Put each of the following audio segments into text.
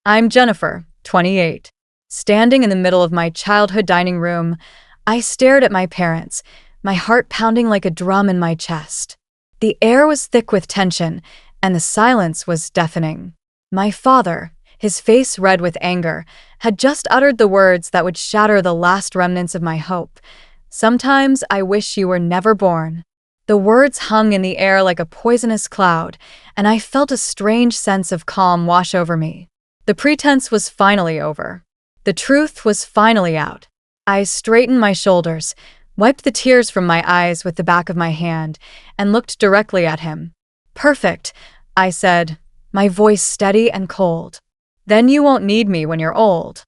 I'm Jennifer, 28. Standing in the middle of my childhood dining room, I stared at my parents, my heart pounding like a drum in my chest. The air was thick with tension, and the silence was deafening. My father, his face red with anger, had just uttered the words that would shatter the last remnants of my hope. "Sometimes I wish you were never born." The words hung in the air like a poisonous cloud, and I felt a strange sense of calm wash over me. The pretense was finally over. The truth was finally out. I straightened my shoulders, wiped the tears from my eyes with the back of my hand, and looked directly at him. "Perfect," I said, my voice steady and cold. "Then you won't need me when you're old."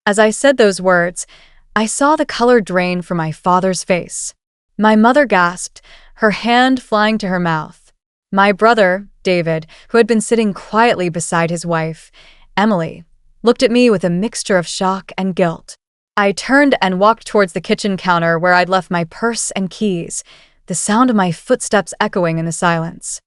As I said those words, I saw the color drain from my father's face. My mother gasped, her hand flying to her mouth. My brother, David, who had been sitting quietly beside his wife, Emily, looked at me with a mixture of shock and guilt. I turned and walked towards the kitchen counter where I'd left my purse and keys, the sound of my footsteps echoing in the silence.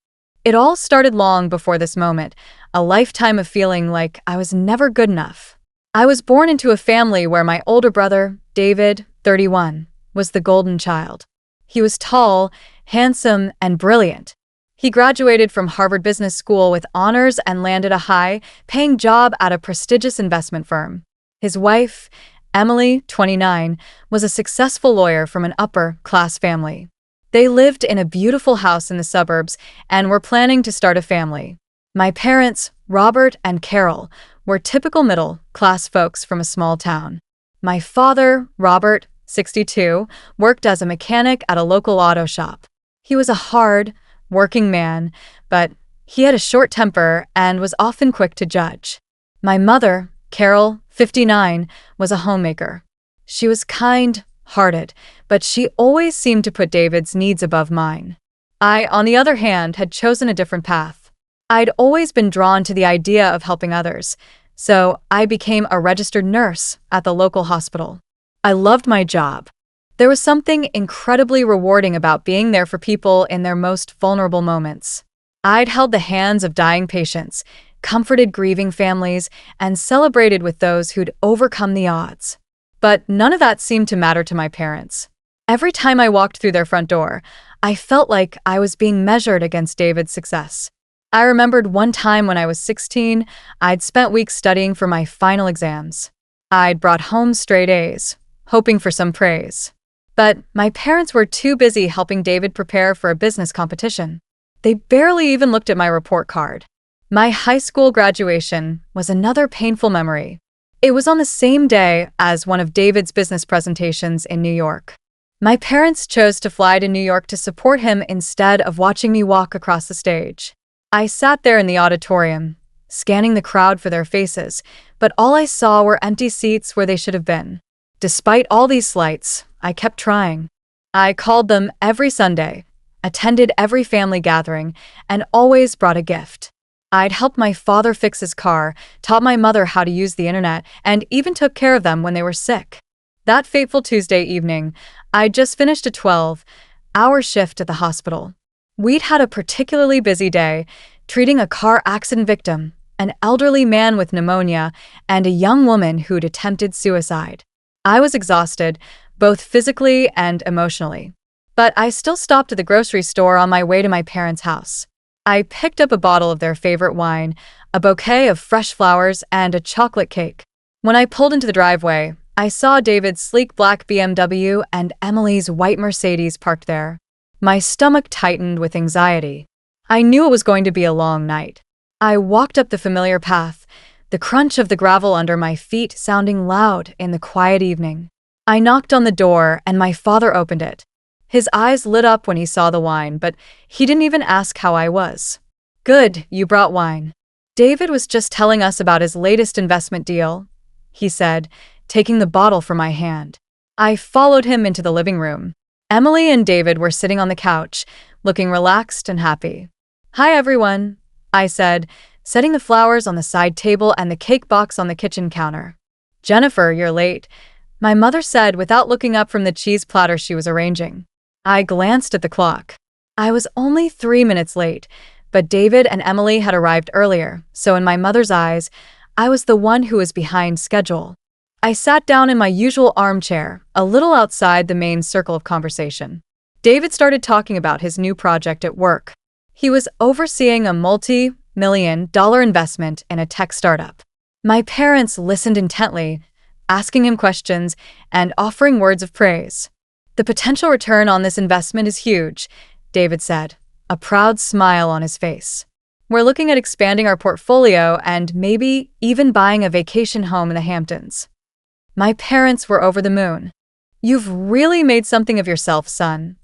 It all started long before this moment, a lifetime of feeling like I was never good enough. I was born into a family where my older brother, David, 31, was the golden child. He was tall, handsome, and brilliant. He graduated from Harvard Business School with honors and landed a high-paying job at a prestigious investment firm. His wife, Emily, 29, was a successful lawyer from an upper-class family. They lived in a beautiful house in the suburbs and were planning to start a family. My parents, Robert and Carol, were typical middle-class folks from a small town. My father, Robert, 62, worked as a mechanic at a local auto shop. He was a hard, working man, but he had a short temper and was often quick to judge. My mother, Carol, 59, was a homemaker. She was kind-hearted, but she always seemed to put David's needs above mine. I, on the other hand, had chosen a different path. I'd always been drawn to the idea of helping others, so I became a registered nurse at the local hospital. I loved my job. There was something incredibly rewarding about being there for people in their most vulnerable moments. I'd held the hands of dying patients, comforted grieving families, and celebrated with those who'd overcome the odds. But none of that seemed to matter to my parents. Every time I walked through their front door, I felt like I was being measured against David's success. I remembered one time when I was 16, I'd spent weeks studying for my final exams. I'd brought home straight A's, hoping for some praise. But my parents were too busy helping David prepare for a business competition. They barely even looked at my report card. My high school graduation was another painful memory. It was on the same day as one of David's business presentations in New York. My parents chose to fly to New York to support him instead of watching me walk across the stage. I sat there in the auditorium, scanning the crowd for their faces, but all I saw were empty seats where they should have been. Despite all these slights, I kept trying. I called them every Sunday, attended every family gathering, and always brought a gift. I'd helped my father fix his car, taught my mother how to use the internet, and even took care of them when they were sick. That fateful Tuesday evening, I'd just finished a 12-hour shift at the hospital. We'd had a particularly busy day, treating a car accident victim, an elderly man with pneumonia, and a young woman who'd attempted suicide. I was exhausted, both physically and emotionally. But I still stopped at the grocery store on my way to my parents' house. I picked up a bottle of their favorite wine, a bouquet of fresh flowers, and a chocolate cake. When I pulled into the driveway, I saw David's sleek black BMW and Emily's white Mercedes parked there. My stomach tightened with anxiety. I knew it was going to be a long night. I walked up the familiar path, the crunch of the gravel under my feet sounding loud in the quiet evening. I knocked on the door and my father opened it. His eyes lit up when he saw the wine, but he didn't even ask how I was. "Good, you brought wine. David was just telling us about his latest investment deal," he said, taking the bottle from my hand. I followed him into the living room. Emily and David were sitting on the couch, looking relaxed and happy. "Hi, everyone," I said, setting the flowers on the side table and the cake box on the kitchen counter. "Jennifer, you're late," my mother said without looking up from the cheese platter she was arranging. I glanced at the clock. I was only 3 minutes late, but David and Emily had arrived earlier, so in my mother's eyes, I was the one who was behind schedule. I sat down in my usual armchair, a little outside the main circle of conversation. David started talking about his new project at work. He was overseeing a multi-million-dollar investment in a tech startup. My parents listened intently, asking him questions and offering words of praise. "The potential return on this investment is huge," David said, a proud smile on his face. "We're looking at expanding our portfolio and maybe even buying a vacation home in the Hamptons." My parents were over the moon. "You've really made something of yourself, son,"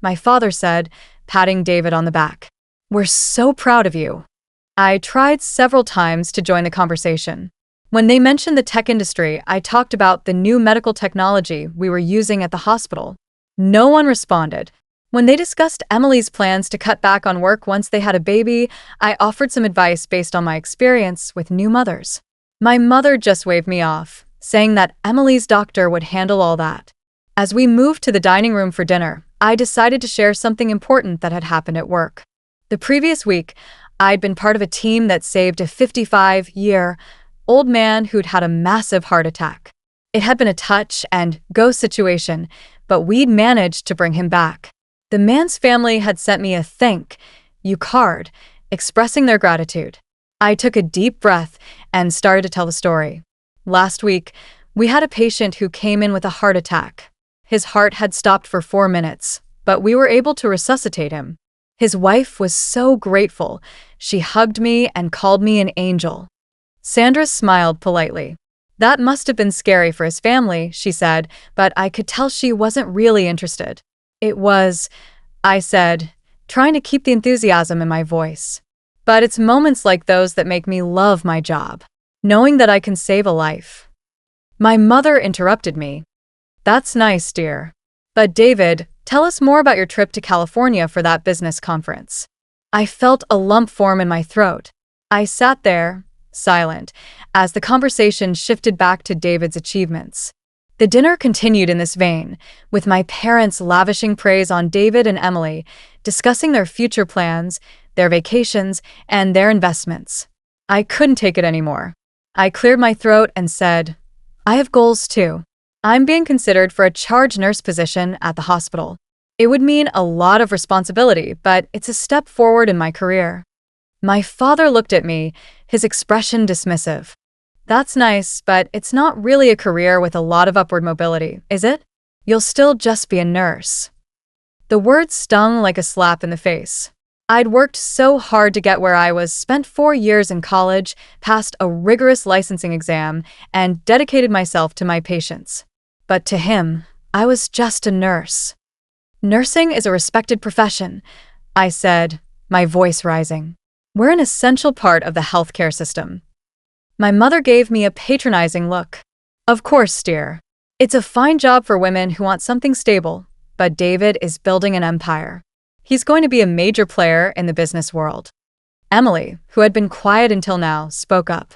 my father said, patting David on the back. "We're so proud of you." I tried several times to join the conversation. When they mentioned the tech industry, I talked about the new medical technology we were using at the hospital. No one responded. When they discussed Emily's plans to cut back on work once they had a baby, I offered some advice based on my experience with new mothers. My mother just waved me off, saying that Emily's doctor would handle all that. As we moved to the dining room for dinner, I decided to share something important that had happened at work. The previous week, I'd been part of a team that saved a 55-year-old man who'd had a massive heart attack. It had been a touch-and-go situation, but we'd managed to bring him back. The man's family had sent me a thank you card, expressing their gratitude. I took a deep breath and started to tell the story. Last week, we had a patient who came in with a heart attack. His heart had stopped for 4 minutes, but we were able to resuscitate him. His wife was so grateful. She hugged me and called me an angel. Sandra smiled politely. "That must have been scary for his family," she said, but I could tell she wasn't really interested. "It was," I said, trying to keep the enthusiasm in my voice. "But it's moments like those that make me love my job, knowing that I can save a life." My mother interrupted me. "That's nice, dear. But David, tell us more about your trip to California for that business conference." I felt a lump form in my throat. I sat there, silent, as the conversation shifted back to David's achievements. The dinner continued in this vein, with my parents lavishing praise on David and Emily, discussing their future plans, their vacations, and their investments. I couldn't take it anymore. I cleared my throat and said, "I have goals too. I'm being considered for a charge nurse position at the hospital. It would mean a lot of responsibility, but it's a step forward in my career." My father looked at me, his expression dismissive. "That's nice, but it's not really a career with a lot of upward mobility, is it? You'll still just be a nurse." The words stung like a slap in the face. I'd worked so hard to get where I was, spent 4 years in college, passed a rigorous licensing exam, and dedicated myself to my patients. But to him, I was just a nurse. "Nursing is a respected profession," I said, my voice rising. "We're an essential part of the healthcare system." My mother gave me a patronizing look. "Of course, dear. It's a fine job for women who want something stable, but David is building an empire. He's going to be a major player in the business world." Emily, who had been quiet until now, spoke up.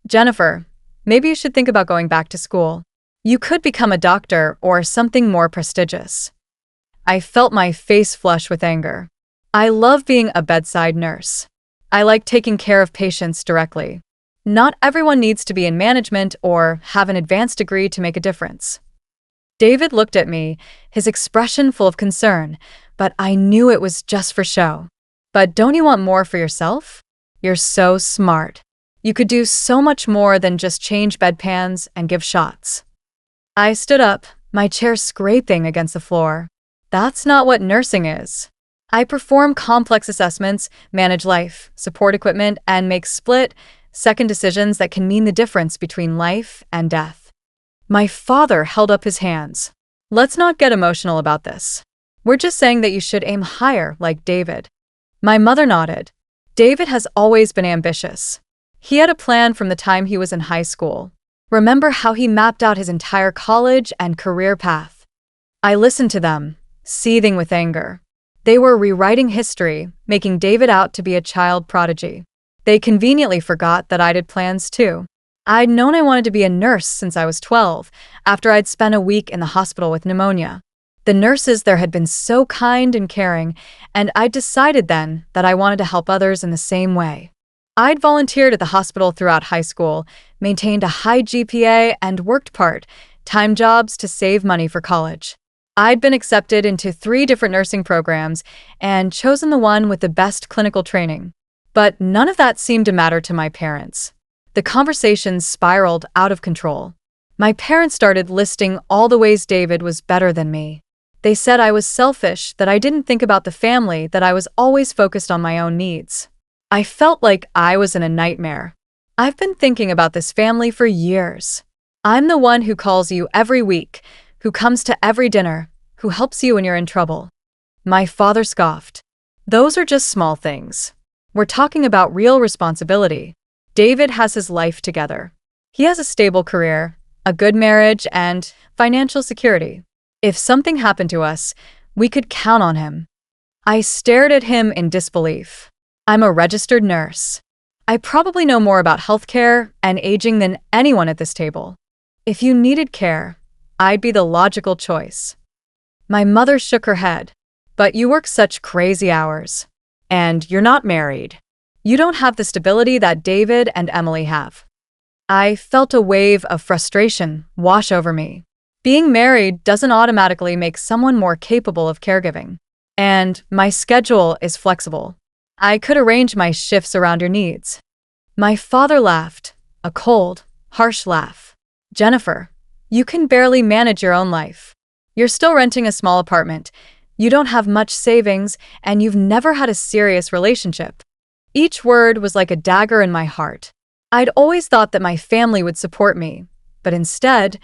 "Jennifer, maybe you should think about going back to school. You could become a doctor or something more prestigious." I felt my face flush with anger. I love being a bedside nurse. I like taking care of patients directly. Not everyone needs to be in management or have an advanced degree to make a difference. David looked at me, his expression full of concern, but I knew it was just for show. "But don't you want more for yourself? You're so smart. You could do so much more than just change bedpans and give shots." I stood up, my chair scraping against the floor. "That's not what nursing is. I perform complex assessments, manage life support equipment, and make split-second decisions that can mean the difference between life and death." My father held up his hands. "Let's not get emotional about this. We're just saying that you should aim higher like David." My mother nodded. David has always been ambitious. He had a plan from the time he was in high school. Remember how he mapped out his entire college and career path? I listened to them, seething with anger. They were rewriting history, making David out to be a child prodigy. They conveniently forgot that I did plans too. I'd known I wanted to be a nurse since I was 12, after I'd spent a week in the hospital with pneumonia. The nurses there had been so kind and caring, and I decided then that I wanted to help others in the same way. I'd volunteered at the hospital throughout high school, maintained a high GPA, and worked part-time jobs to save money for college. I'd been accepted into 3 different nursing programs and chosen the one with the best clinical training. But none of that seemed to matter to my parents. The conversations spiraled out of control. My parents started listing all the ways David was better than me. They said I was selfish, that I didn't think about the family, that I was always focused on my own needs. I felt like I was in a nightmare. I've been thinking about this family for years. I'm the one who calls you every week, who comes to every dinner, who helps you when you're in trouble. My father scoffed. Those are just small things. We're talking about real responsibility. David has his life together. He has a stable career, a good marriage, and financial security. If something happened to us, we could count on him. I stared at him in disbelief. I'm a registered nurse. I probably know more about healthcare and aging than anyone at this table. If you needed care, I'd be the logical choice. My mother shook her head. But you work such crazy hours. And you're not married. You don't have the stability that David and Emily have. I felt a wave of frustration wash over me. Being married doesn't automatically make someone more capable of caregiving. And my schedule is flexible. I could arrange my shifts around your needs. My father laughed, a cold, harsh laugh. Jennifer, you can barely manage your own life. You're still renting a small apartment. You don't have much savings, and you've never had a serious relationship. Each word was like a dagger in my heart. I'd always thought that my family would support me, but instead,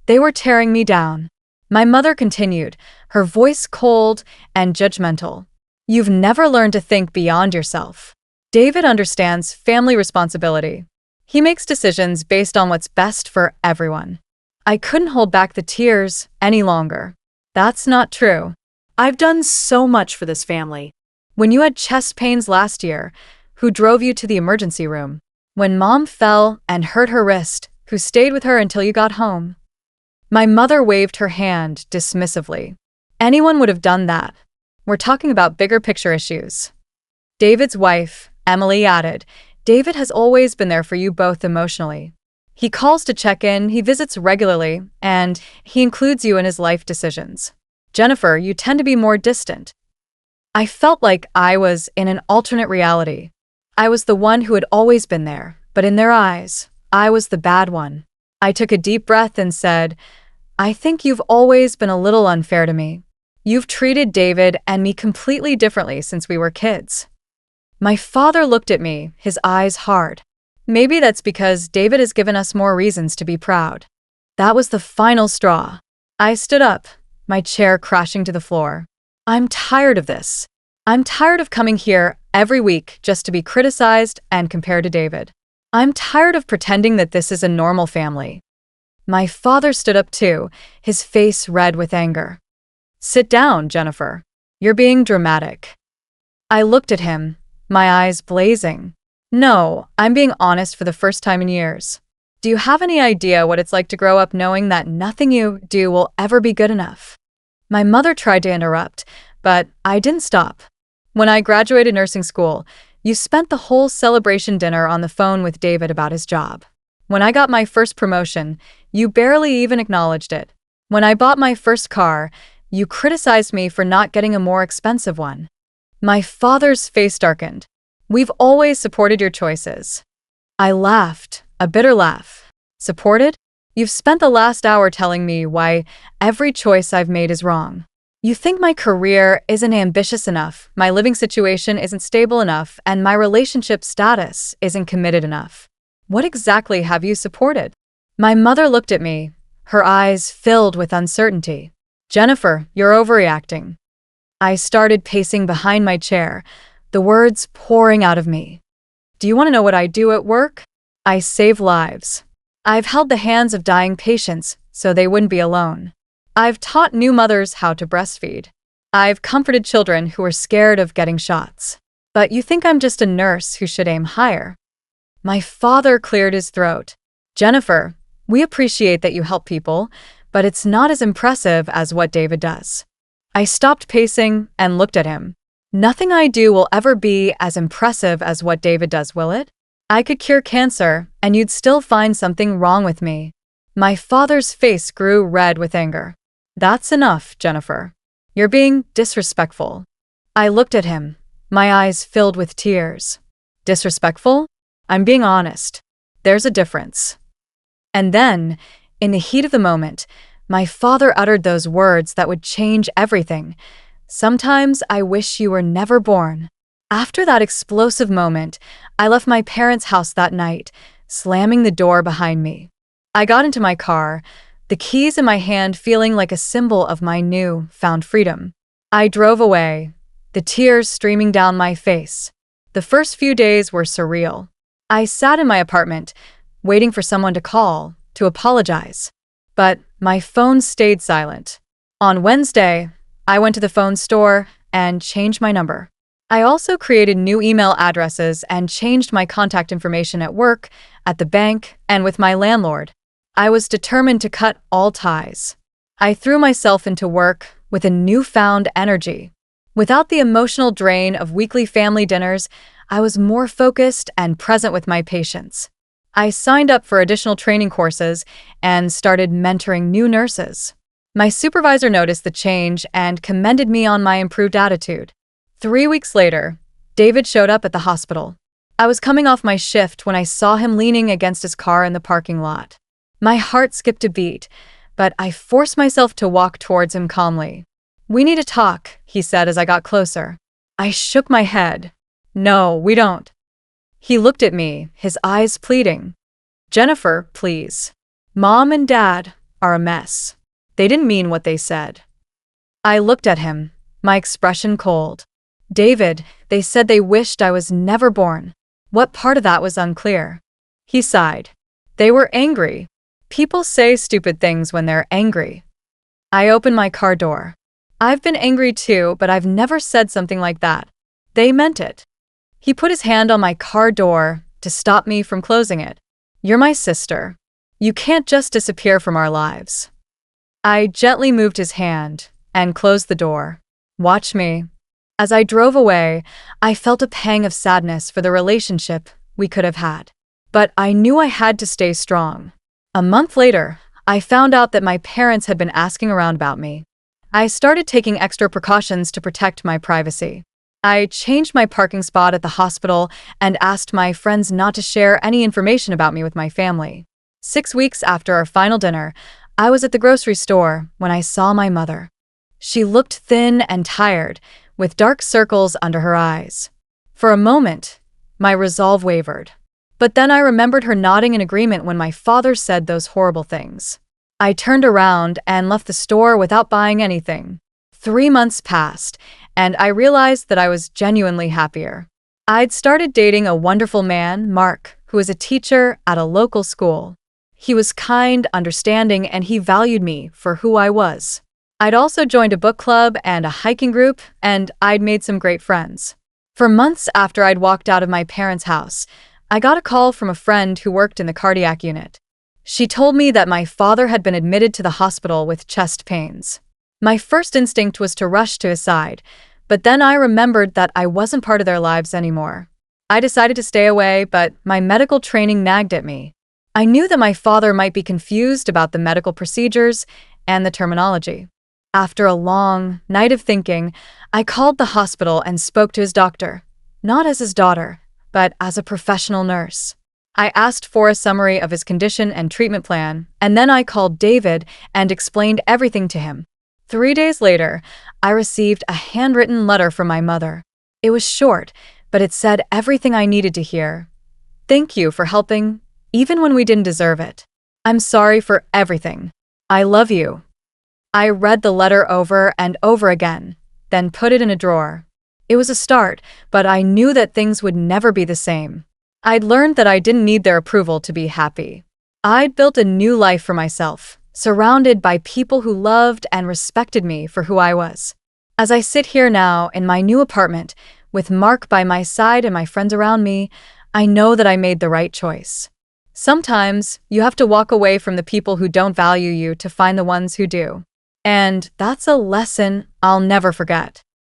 they were tearing me down. My mother continued, her voice cold and judgmental. You've never learned to think beyond yourself. David understands family responsibility. He makes decisions based on what's best for everyone. I couldn't hold back the tears any longer. That's not true. I've done so much for this family. When you had chest pains last year, who drove you to the emergency room? When Mom fell and hurt her wrist, who stayed with her until you got home? My mother waved her hand dismissively. Anyone would have done that. We're talking about bigger picture issues. David's wife, Emily, added, David has always been there for you both emotionally. He calls to check in, he visits regularly, and he includes you in his life decisions. Jennifer, you tend to be more distant. I felt like I was in an alternate reality. I was the one who had always been there, but in their eyes, I was the bad one. I took a deep breath and said, I think you've always been a little unfair to me. You've treated David and me completely differently since we were kids. My father looked at me, his eyes hard. Maybe that's because David has given us more reasons to be proud. That was the final straw. I stood up, my chair crashing to the floor. I'm tired of this. I'm tired of coming here every week just to be criticized and compared to David. I'm tired of pretending that this is a normal family. My father stood up too, his face red with anger. Sit down, Jennifer. You're being dramatic. I looked at him, my eyes blazing. No, I'm being honest for the first time in years. Do you have any idea what it's like to grow up knowing that nothing you do will ever be good enough? My mother tried to interrupt, but I didn't stop. When I graduated nursing school, you spent the whole celebration dinner on the phone with David about his job. When I got my first promotion, you barely even acknowledged it. When I bought my first car, you criticized me for not getting a more expensive one. My father's face darkened. We've always supported your choices. I laughed, a bitter laugh. Supported? You've spent the last hour telling me why every choice I've made is wrong. You think my career isn't ambitious enough, my living situation isn't stable enough, and my relationship status isn't committed enough. What exactly have you supported? My mother looked at me, her eyes filled with uncertainty. Jennifer, you're overreacting. I started pacing behind my chair, the words pouring out of me. Do you want to know what I do at work? I save lives. I've held the hands of dying patients so they wouldn't be alone. I've taught new mothers how to breastfeed. I've comforted children who are scared of getting shots. But you think I'm just a nurse who should aim higher? My father cleared his throat. Jennifer, we appreciate that you help people, but it's not as impressive as what David does. I stopped pacing and looked at him. Nothing I do will ever be as impressive as what David does, will it? I could cure cancer, and you'd still find something wrong with me. My father's face grew red with anger. That's enough, Jennifer. You're being disrespectful. I looked at him, my eyes filled with tears. Disrespectful? I'm being honest. There's a difference. And then, in the heat of the moment, my father uttered those words that would change everything. Sometimes I wish you were never born. After that explosive moment, I left my parents' house that night, slamming the door behind me. I got into my car, the keys in my hand feeling like a symbol of my new found freedom. I drove away, the tears streaming down my face. The first few days were surreal. I sat in my apartment, waiting for someone to call, to apologize. But my phone stayed silent. On Wednesday, I went to the phone store and changed my number. I also created new email addresses and changed my contact information at work, at the bank, and with my landlord. I was determined to cut all ties. I threw myself into work with a newfound energy. Without the emotional drain of weekly family dinners, I was more focused and present with my patients. I signed up for additional training courses and started mentoring new nurses. My supervisor noticed the change and commended me on my improved attitude. 3 weeks later, David showed up at the hospital. I was coming off my shift when I saw him leaning against his car in the parking lot. My heart skipped a beat, but I forced myself to walk towards him calmly. "We need to talk," he said as I got closer. I shook my head. "No, we don't." He looked at me, his eyes pleading. "Jennifer, please. Mom and Dad are a mess. They didn't mean what they said." I looked at him, my expression cold. "David, they said they wished I was never born." What part of that was unclear? He sighed. "They were angry. People say stupid things when they're angry." I opened my car door. "I've been angry too, but I've never said something like that. They meant it." He put his hand on my car door to stop me from closing it. "You're my sister. You can't just disappear from our lives." I gently moved his hand and closed the door. "Watch me." As I drove away, I felt a pang of sadness for the relationship we could have had. But I knew I had to stay strong. A month later, I found out that my parents had been asking around about me. I started taking extra precautions to protect my privacy. I changed my parking spot at the hospital and asked my friends not to share any information about me with my family. 6 weeks after our final dinner, I was at the grocery store when I saw my mother. She looked thin and tired, with dark circles under her eyes. For a moment, my resolve wavered. But then I remembered her nodding in agreement when my father said those horrible things. I turned around and left the store without buying anything. 3 months passed, and I realized that I was genuinely happier. I'd started dating a wonderful man, Mark, who was a teacher at a local school. He was kind, understanding, and he valued me for who I was. I'd also joined a book club and a hiking group, and I'd made some great friends. For months after I'd walked out of my parents' house, I got a call from a friend who worked in the cardiac unit. She told me that my father had been admitted to the hospital with chest pains. My first instinct was to rush to his side, but then I remembered that I wasn't part of their lives anymore. I decided to stay away, but my medical training nagged at me. I knew that my father might be confused about the medical procedures and the terminology. After a long night of thinking, I called the hospital and spoke to his doctor, not as his daughter, but as a professional nurse. I asked for a summary of his condition and treatment plan, and then I called David and explained everything to him. 3 days later, I received a handwritten letter from my mother. It was short, but it said everything I needed to hear. "Thank you for helping, even when we didn't deserve it. I'm sorry for everything. I love you." I read the letter over and over again, then put it in a drawer. It was a start, but I knew that things would never be the same. I'd learned that I didn't need their approval to be happy. I'd built a new life for myself, surrounded by people who loved and respected me for who I was. As I sit here now in my new apartment, with Mark by my side and my friends around me, I know that I made the right choice. Sometimes you have to walk away from the people who don't value you to find the ones who do. And that's a lesson I'll never forget.